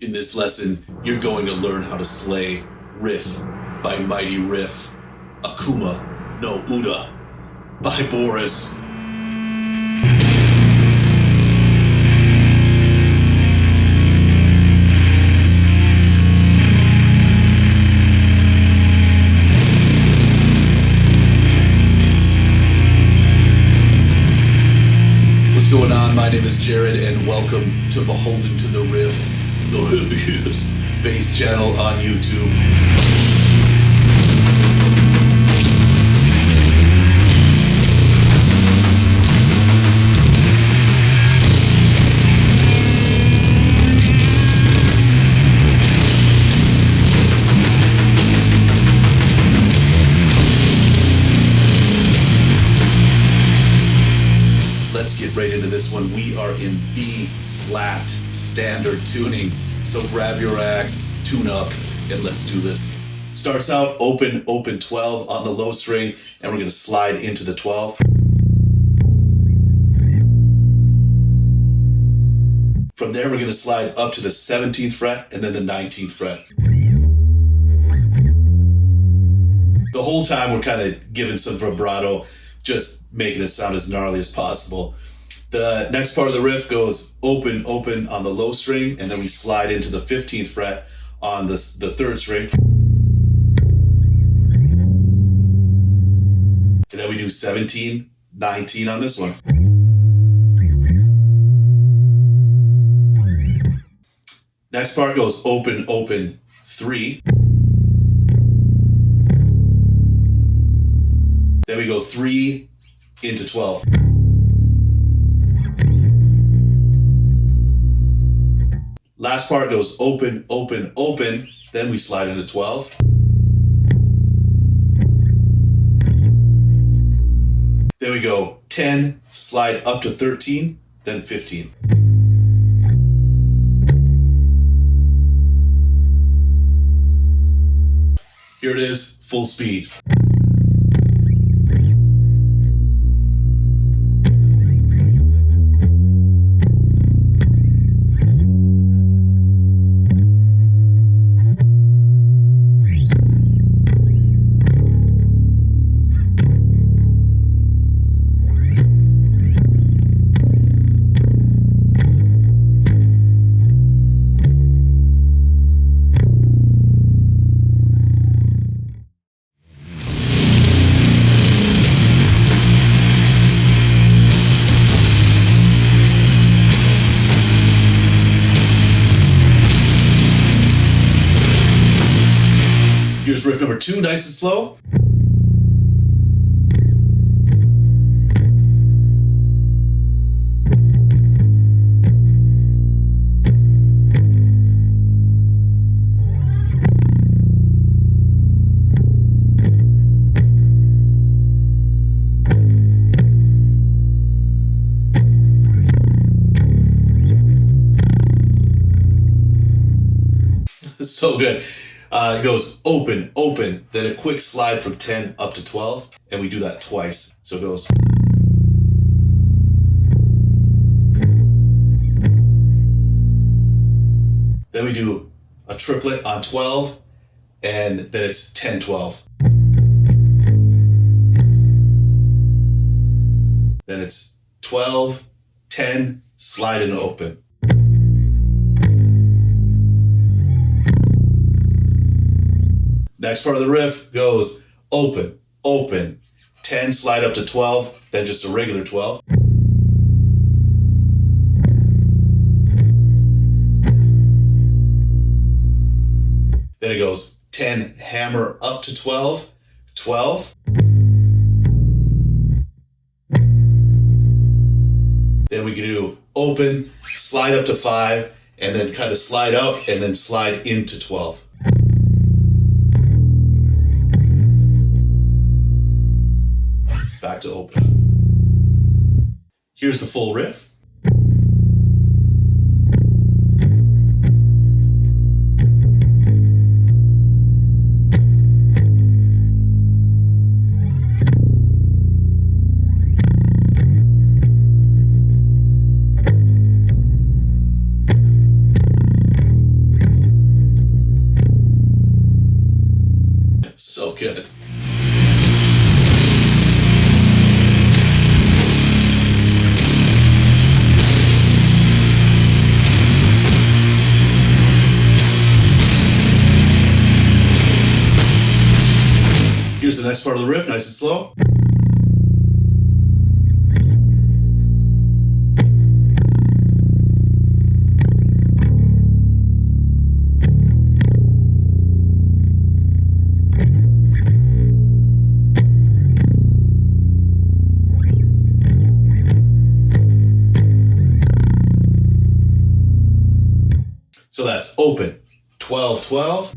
In this lesson, you're going to learn how to slay Riff by Mighty Riff, Akuma no Uda by Boris. What's going on? My name is Jered and welcome to Beholden to the Riff, the Heavies bass channel on YouTube. Let's get right into this one. We are in B flat standard tuning. So grab your axe, tune up, and let's do this. Starts out open 12 on the low string, and we're gonna slide into the 12. From there, we're gonna slide up to the 17th fret and then the 19th fret. The whole time we're kind of giving some vibrato, just making it sound as gnarly as possible. The next part of the riff goes open on the low string, and then we slide into the 15th fret on the 3rd string. And then we do 17, 19 on this one. Next part goes open 3. Then we go 3 into 12. Last part goes open, then we slide into 12. Then we go 10, slide up to 13, then 15. Here it is, full speed. Here's riff number 2, nice and slow. So good. It goes open, then a quick slide from 10 up to 12, and we do that twice. So it goes. Then we do a triplet on 12, and then it's 10, 12. Then it's 12, 10, slide and open. Next part of the riff goes open, 10, slide up to 12, then just a regular 12. Then it goes 10, hammer up to 12, 12. Then we can do open, slide up to 5, and then kind of slide up and then slide into 12. Back to open. Here's the full riff. good. Here's the next part of the riff, nice and slow. So that's open, 12, 12.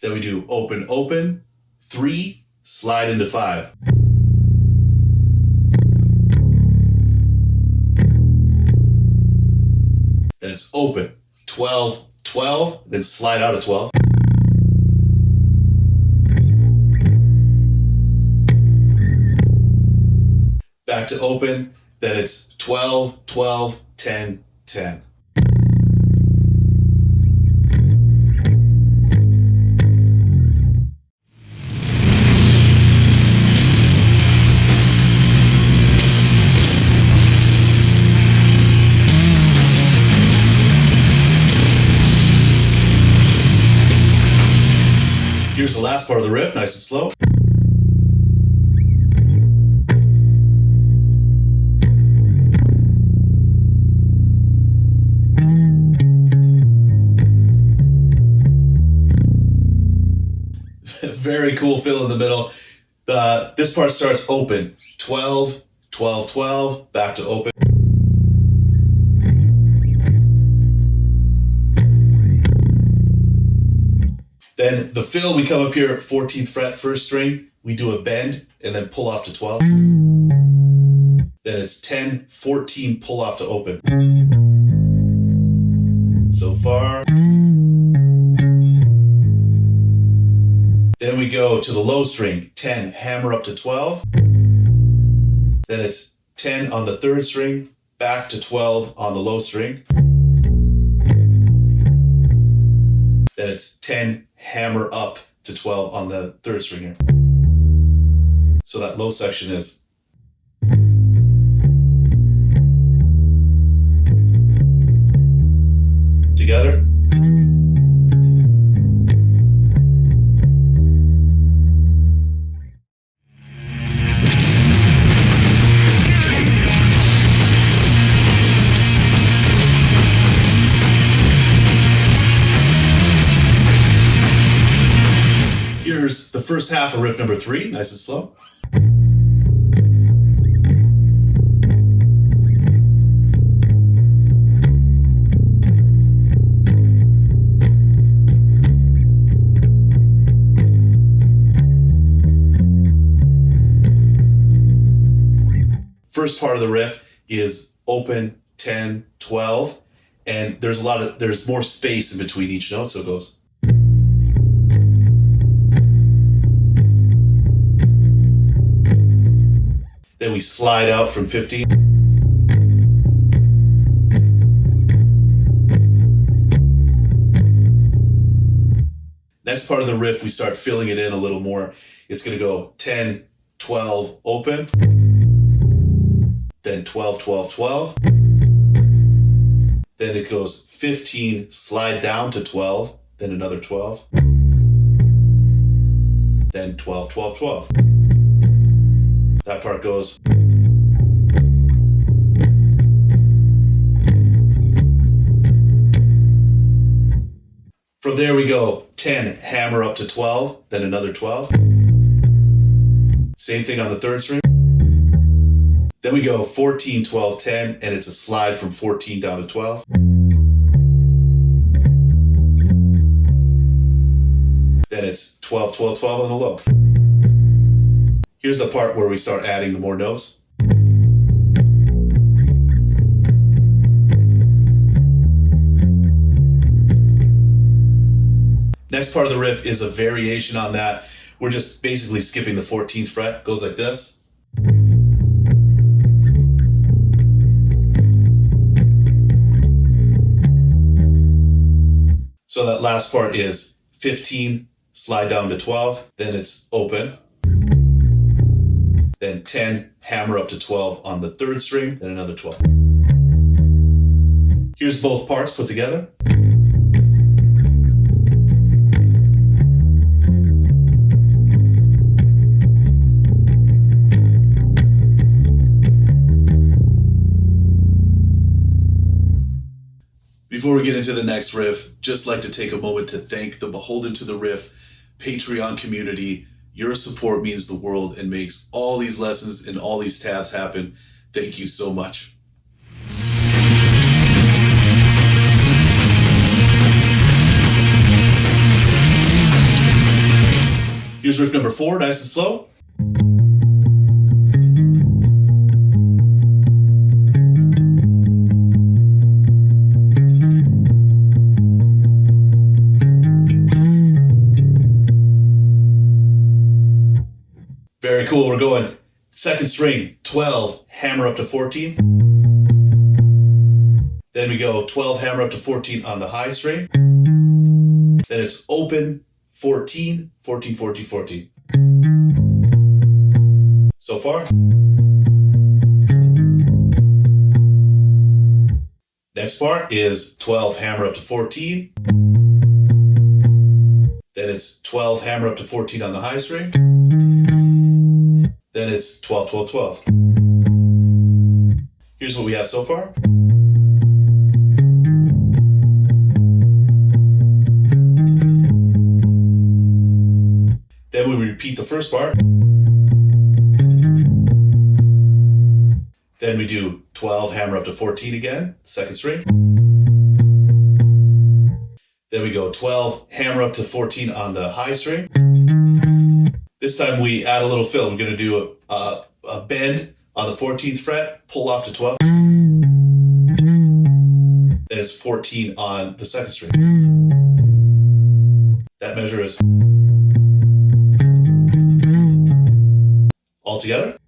Then we do open, open, 3, slide into 5. Then it's open, 12, 12, then slide out of 12. Back to open, then it's 12, 12, 10, 10. Here's the last part of the riff, nice and slow. Very cool fill in the middle. This part starts open, 12, 12, 12, back to open. Then the fill, we come up here at 14th fret, first string, we do a bend and then pull off to 12. Then it's 10, 14, pull off to open. So far. Then we go to the low string, 10, hammer up to 12. Then it's 10 on the third string, back to 12 on the low string. Then it's 10, hammer up to 12 on the third string here. So that low section is. Together. Here's the first half of riff number 3, nice and slow. First part of the riff is open, 10, 12, and there's more space in between each note, so it goes. Then we slide out from 15. Next part of the riff, we start filling it in a little more. It's going to go 10, 12, open. Then 12, 12, 12. Then it goes 15, slide down to 12. Then another 12. Then 12, 12, 12. That part goes. From there we go 10, hammer up to 12, then another 12. Same thing on the third string. Then we go 14, 12, 10, and it's a slide from 14 down to 12. Then it's 12, 12, 12 on the low. Here's the part where we start adding the more notes. Next part of the riff is a variation on that. We're just basically skipping the 14th fret. It goes like this. So that last part is 15, slide down to 12, then it's open. Then 10, hammer up to 12 on the third string, then another 12. Here's both parts put together. Before we get into the next riff, just like to take a moment to thank the Beholden to the Riff Patreon community. Your support means the world and makes all these lessons and all these tabs happen. Thank you so much. Here's riff number 4, nice and slow. Very cool, we're going second string, 12, hammer up to 14. Then we go 12, hammer up to 14 on the high string. Then it's open, 14, 14, 14, 14. So far. Next part is 12, hammer up to 14. Then it's 12, hammer up to 14 on the high string. Then it's 12, 12, 12. Here's what we have so far. Then we repeat the first part. Then we do 12, hammer up to 14 again, second string. Then we go 12, hammer up to 14 on the high string. This time we add a little fill. We're going to do a bend on the 14th fret, pull off to 12. Then it's 14 on the second string. That measure is all together.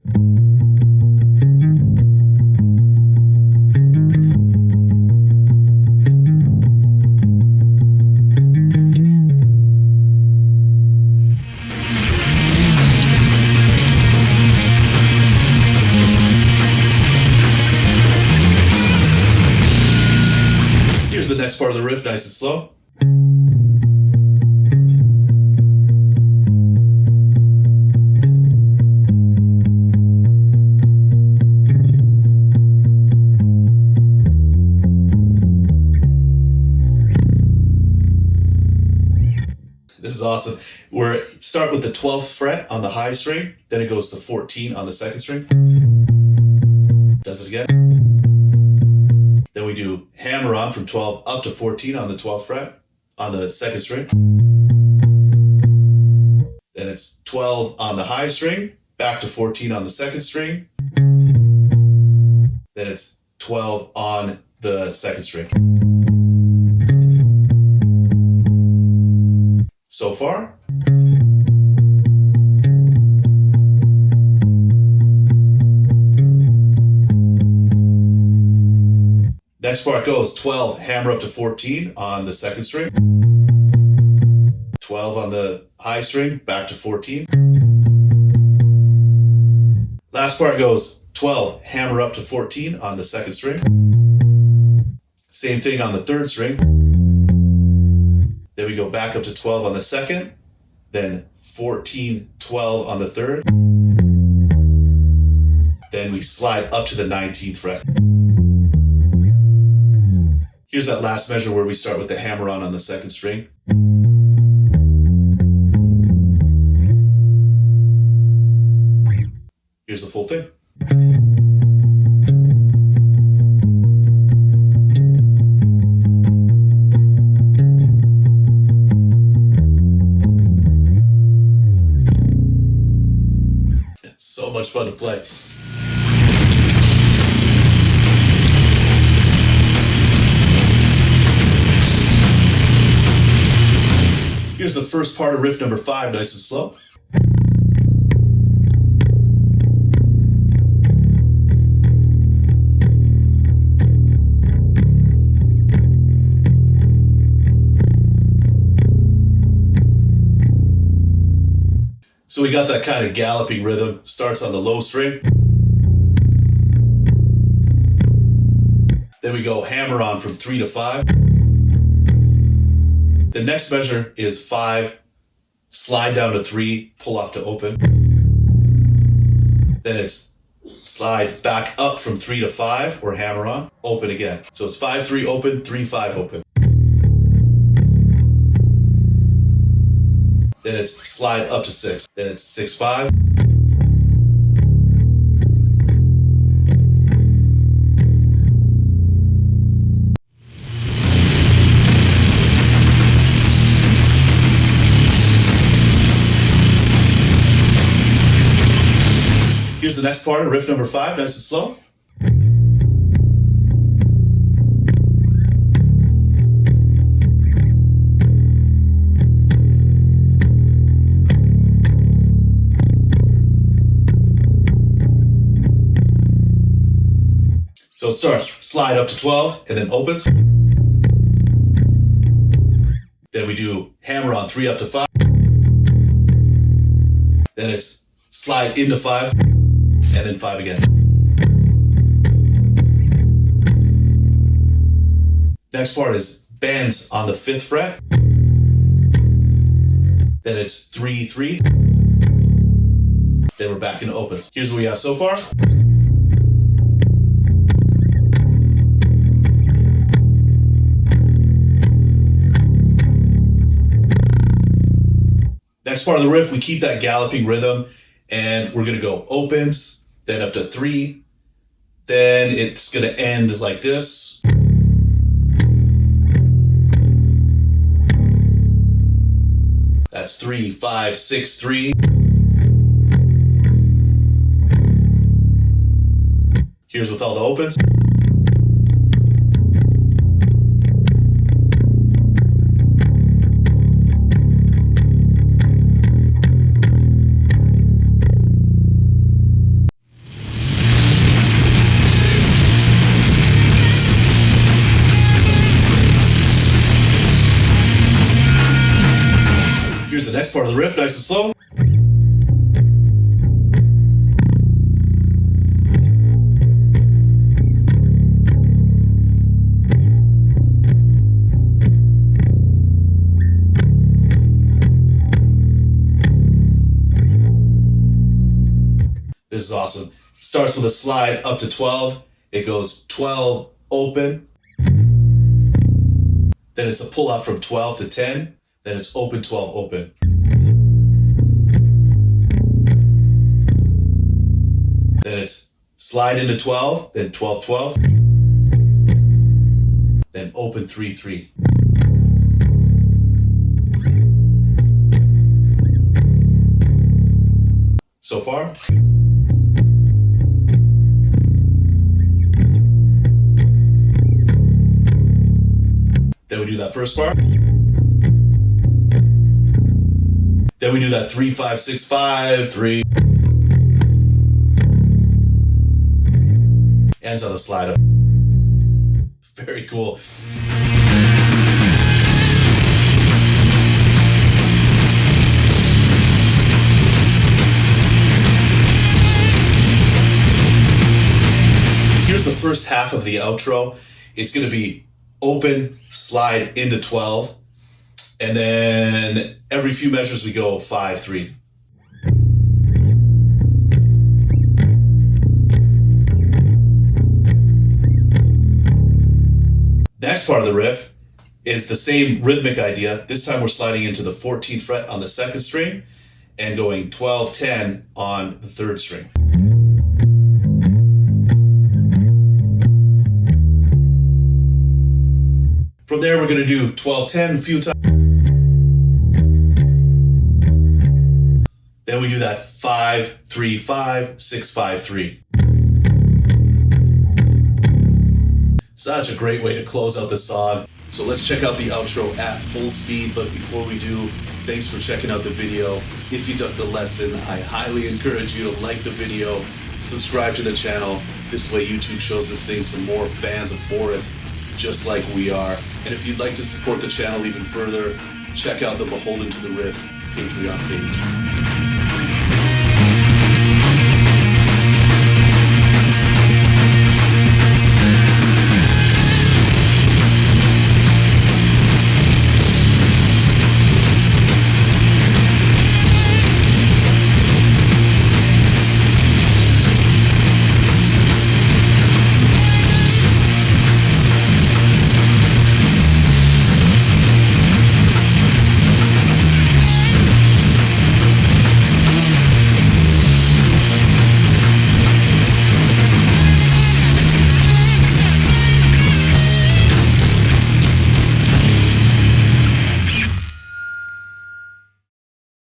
Here's the next part of the riff, nice and slow. This is awesome. We start with the 12th fret on the high string, then it goes to 14 on the second string. Does it again. Then we do hammer on from 12 up to 14 on the 12th fret on the second string. Then it's 12 on the high string, back to 14 on the second string. Then it's 12 on the second string. So far. Next part goes 12, hammer up to 14 on the second string. 12 on the high string, back to 14. Last part goes 12, hammer up to 14 on the second string. Same thing on the third string. Then we go back up to 12 on the second, then 14, 12 on the third. Then we slide up to the 19th fret. Here's that last measure where we start with the hammer on the second string. Here's the full thing. So much fun to play. Here's the first part of riff number 5, nice and slow. So we got that kind of galloping rhythm. Starts on the low string. Then we go hammer-on from 3 to 5. The next measure is 5, slide down to 3, pull off to open. Then it's slide back up from 3 to 5, or hammer-on, open again. So it's 5-3 open, 3-5 open. Then it's slide up to 6. Then it's 6-5. Here's the next part of riff number 5, nice and slow. So it starts slide up to 12 and then opens. Then we do hammer on 3 up to 5. Then it's slide into 5 and then 5 again. Next part is bends on the 5th fret. Then it's 3-3. Then we're back into opens. Here's what we have so far. Next part of the riff, we keep that galloping rhythm, and we're gonna go opens, then up to 3, then it's gonna end like this. That's 3, 5, 6, 3. Here's with all the opens. Here's the next part of the riff, nice and slow. This is awesome. Starts with a slide up to 12. It goes 12 open. Then it's a pull out from 12 to 10. Then it's open, 12, open. Then it's slide into 12, then 12, 12. Then open 3, 3. So far. Then we do that first part. Then we do that 3, 5, 6, 5, 3. Ends on the slide up. Very cool. Here's the first half of the outro. It's going to be open, slide into 12. And then every few measures we go 5, 3. Next part of the riff is the same rhythmic idea. This time we're sliding into the 14th fret on the 2nd string and going 12, 10 on the 3rd string. From there we're going to do 12, 10 a few times. Then we do that 5, 3, 5, 6, 5, 3. Such a great way to close out the song. So let's check out the outro at full speed. But before we do, thanks for checking out the video. If you dug the lesson, I highly encourage you to like the video, subscribe to the channel. This way YouTube shows this thing some more fans of Boris, just like we are. And if you'd like to support the channel even further, check out the Beholden to the Riff Patreon page.